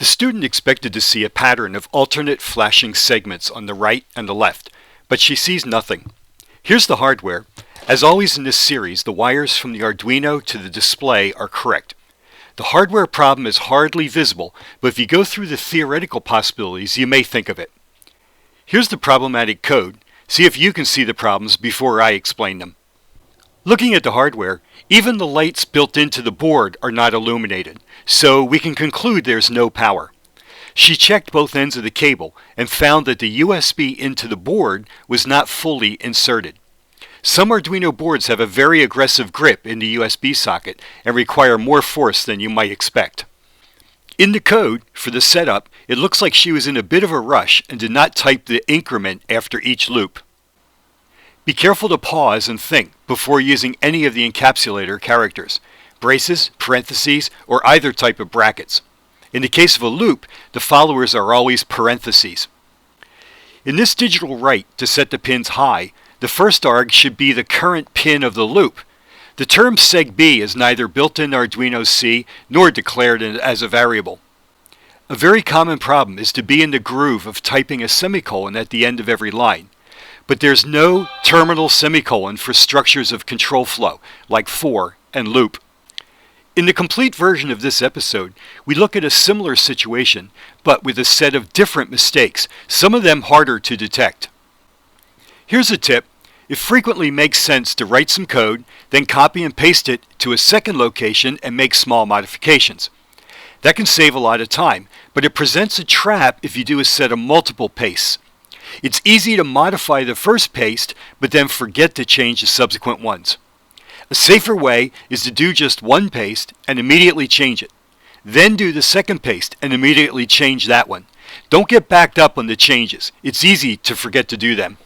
The student expected to see a pattern of alternate flashing segments on the right and the left, but she sees nothing. Here's the hardware. As always in this series, the wires from the Arduino to the display are correct. The hardware problem is hardly visible, but if you go through the theoretical possibilities, you may think of it. Here's the problematic code. See if you can see the problems before I explain them. Looking at the hardware, even the lights built into the board are not illuminated, so we can conclude there's no power. She checked both ends of the cable and found that the USB into the board was not fully inserted. Some Arduino boards have a very aggressive grip in the USB socket and require more force than you might expect. In the code for the setup, it looks like she was in a bit of a rush and did not type the increment after each loop. Be careful to pause and think before using any of the encapsulator characters, braces, parentheses, or either type of brackets. In the case of a loop, the followers are always parentheses. In this digital write to set the pins high, the first arg should be the current pin of the loop. The term seg-B is neither built in Arduino C nor declared as a variable. A very common problem is to be in the groove of typing a semicolon at the end of every line. But there's no terminal semicolon for structures of control flow, like for and loop. In the complete version of this episode, we look at a similar situation, but with a set of different mistakes, some of them harder to detect. Here's a tip. It frequently makes sense to write some code, then copy and paste it to a second location and make small modifications. That can save a lot of time, but it presents a trap if you do a set of multiple pastes. It's easy to modify the first paste, but then forget to change the subsequent ones. A safer way is to do just one paste and immediately change it. Then do the second paste and immediately change that one. Don't get backed up on the changes. It's easy to forget to do them.